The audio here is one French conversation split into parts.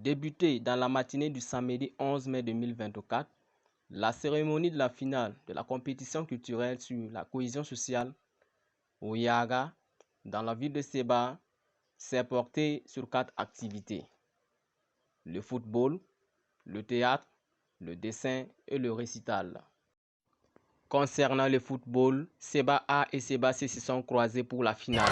débuté dans la matinée du samedi 11 mai 2024, la cérémonie de la finale de la compétition culturelle sur la cohésion sociale au Yaga, dans la ville de Seba, s'est portée sur 4 activités: le football, le théâtre, le dessin et le récital. Concernant le football, Seba A et Seba C se sont croisés pour la finale.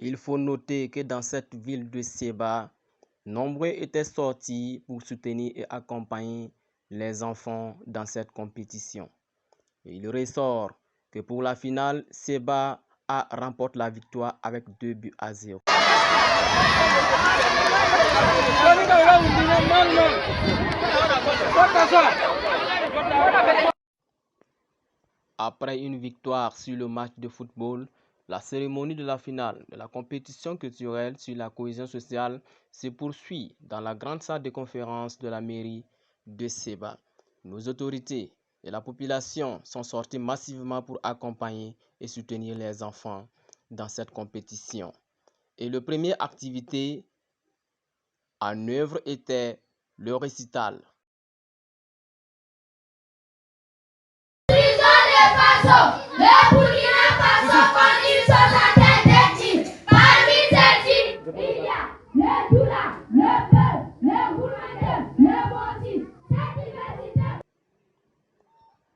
Il faut noter que dans cette ville de Seba, nombreux étaient sortis pour soutenir et accompagner les enfants dans cette compétition. Et il ressort que pour la finale, Seba A remporte la victoire avec 2-0. Après une victoire sur le match de football, la cérémonie de la finale de la compétition culturelle sur la cohésion sociale se poursuit dans la grande salle de conférence de la mairie de Seba. Nos autorités et la population sont sortis massivement pour accompagner et soutenir les enfants dans cette compétition. Et la première activité en œuvre était le récital.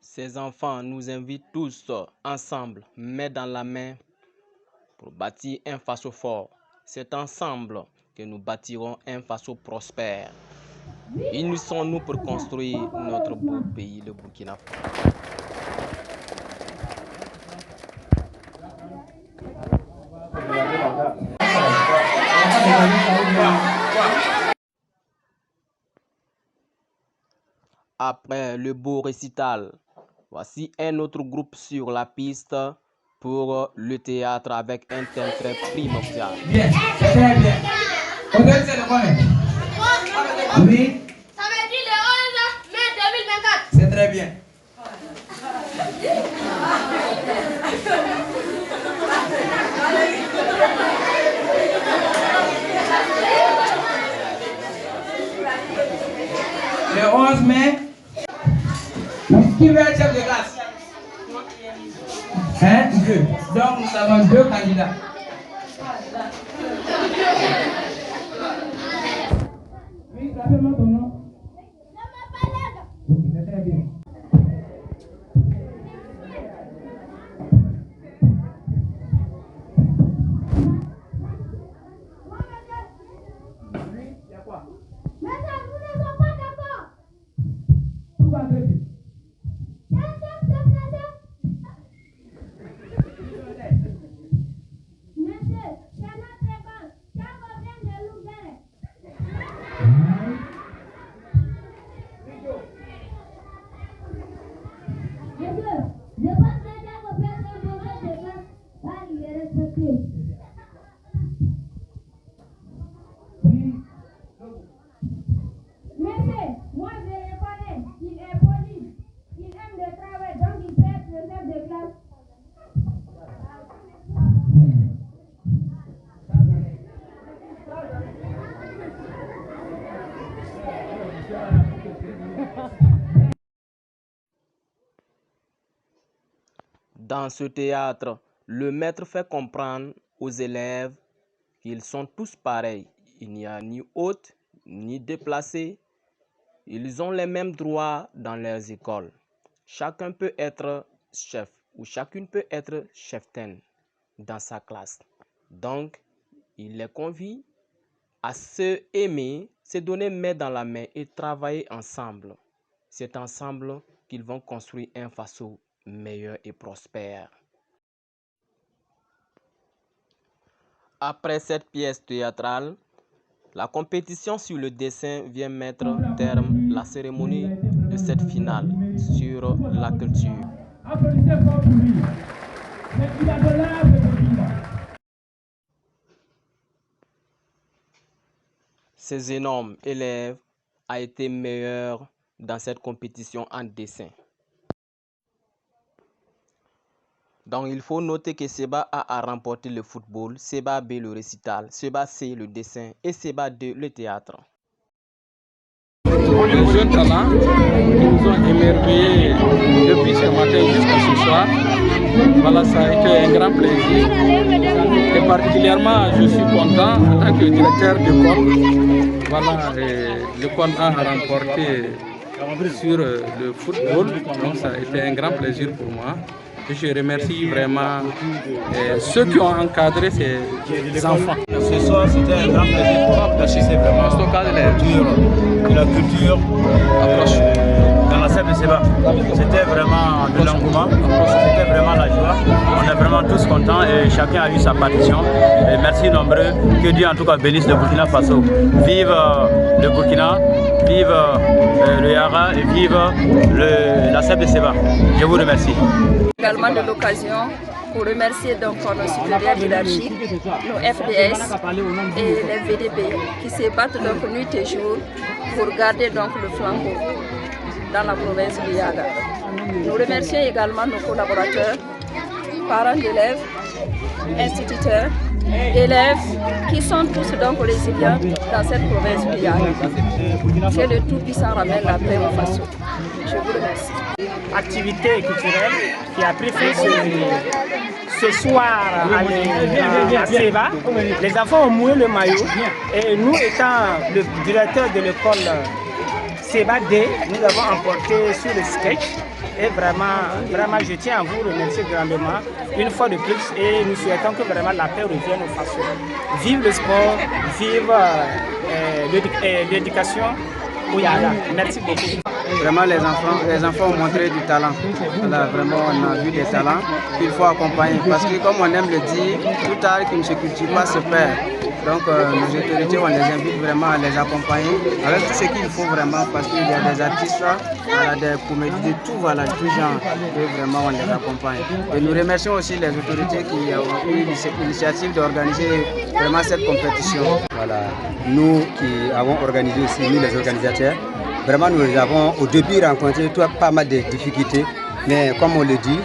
Ces enfants nous invitent tous ensemble, main dans la main, pour bâtir un Faso fort. C'est ensemble que nous bâtirons un Faso prospère. Unissons-nous pour construire notre beau pays, le Burkina Faso. Après le beau récital, voici un autre groupe sur la piste pour le théâtre avec un thème très primordial. Bien, c'est très bien. Aujourd'hui, c'est le combien? Oui. Ça veut dire le 11 mai 2024. C'est très bien. Le 11 mai, qui veut être chef de classe? Un, deux. Donc nous avons 2 candidats. Oui, rappelle-moi ton nom. C'est très bien. Oui, il y a quoi? Mais ça, nous ne sommes pas d'accord. Tout va très bien. Monsieur, c'est notre école. Ça va bien de nous faire. Monsieur, je pense que chaque personne doit faire des classes car il est respecté. Oui. Monsieur, moi je le connais. Il est poli. Il aime le travail, donc il peut être le chef de classe. Dans ce théâtre, le maître fait comprendre aux élèves qu'ils sont tous pareils. Il n'y a ni hôtes ni déplacés. Ils ont les mêmes droits dans leurs écoles. Chacun peut être chef ou chacune peut être cheftaine dans sa classe. Donc, il les convie à se aimer, se donner main dans la main et travailler ensemble. C'est ensemble qu'ils vont construire un Faso meilleur et prospère. Après cette pièce théâtrale, la compétition sur le dessin vient mettre terme à la cérémonie de cette finale sur la culture. Applaudissez fort pour lui. Mais il a de l'art de vivre. Ces énormes élèves a été meilleurs dans cette compétition en dessin. Donc il faut noter que Seba A a remporté le football, Seba B le récital, Seba C le dessin et Seba D le théâtre. Les jeunes talents qui nous ont émerveillés depuis ce matin jusqu'à ce soir. Voilà, ça a été un grand plaisir. Et particulièrement, je suis content en tant que directeur d'école. Voilà, l'école A remporté sur le football. Donc ça a été un grand plaisir pour moi. Et je remercie vraiment ceux qui ont encadré ces enfants. Ce soir, c'était un grand plaisir pour moi parce que c'est vraiment la culture dans la salle de Seba. C'était vraiment de l'engouement, c'était vraiment la joie. On est vraiment tous contents et chacun a eu sa partition. Et merci nombreux. Que Dieu en tout cas bénisse le Burkina Faso. Vive le Burkina, vive le Yara et vive la salle de Seba. Je vous remercie. Également de l'occasion pour remercier donc nos supérieurs hiérarchiques, nos FDS et les VDP qui se battent donc nuit et jour pour garder donc le flambeau dans la province de Yaga. Nous remercions également nos collaborateurs, parents d'élèves, instituteurs, élèves qui sont tous donc résilients dans cette province de Yaga. Que le Tout-Puissant ramène la paix au Faso. Je vous remercie. Activité culturelle qui a pris fin ce soir à Seba. Les enfants ont mouillé le maillot et nous étant le directeur de l'école Seba D, nous avons emporté sur le sketch et vraiment je tiens à vous remercier grandement une fois de plus et nous souhaitons que vraiment la paix revienne au Faso. Vive le sport, vive l'éducation au Yaga. Merci beaucoup. Vraiment, les enfants ont montré du talent. Voilà, vraiment, on a vu des talents qu'il faut accompagner. Parce que, comme on aime le dire, tout art qui ne se cultive pas se perd. Donc, nos autorités, on les invite vraiment à les accompagner avec tout ce qu'il faut vraiment. Parce qu'il y a des artistes, voilà, des comédies, de tout, voilà, tout genre. Et vraiment, on les accompagne. Et nous remercions aussi les autorités qui ont eu l'initiative d'organiser vraiment cette compétition. Voilà, nous qui avons organisé aussi, nous les organisateurs, vraiment, nous avons au début rencontré pas mal de difficultés, mais comme on le dit,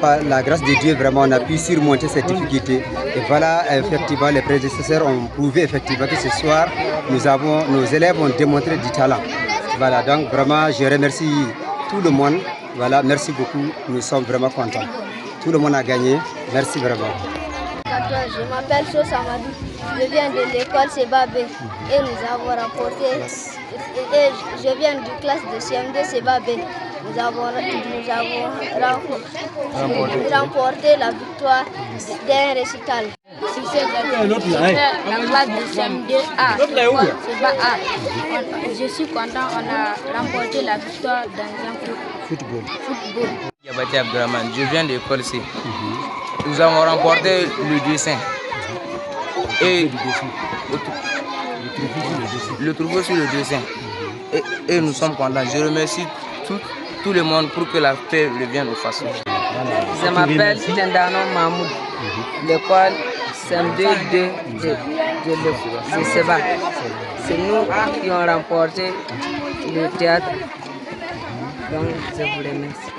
par la grâce de Dieu, vraiment, on a pu surmonter ces difficultés. Et voilà, effectivement, les prédécesseurs ont prouvé effectivement que ce soir, nos élèves ont démontré du talent. Voilà, donc vraiment, je remercie tout le monde. Voilà, merci beaucoup, nous sommes vraiment contents. Tout le monde a gagné, merci vraiment. Je m'appelle Sosa Amadou, je viens de l'école Seba B et nous avons remporté, et je viens du classe de CM2 Seba B. Nous avons remporté la victoire d'un récital. La classe de CM2A, Seba A. Je suis content, on a remporté la victoire dans un football. Yabati Abdurrahman, je viens de l'école C. Nous avons remporté le dessin. Et le trophée sur le dessin. Et nous sommes contents. Je remercie tout le monde pour que la paix revienne au Faso. Je m'appelle Tendano Mahmoud, l'école CM2D de Seba. C'est nous qui avons remporté le théâtre. Donc je vous remercie.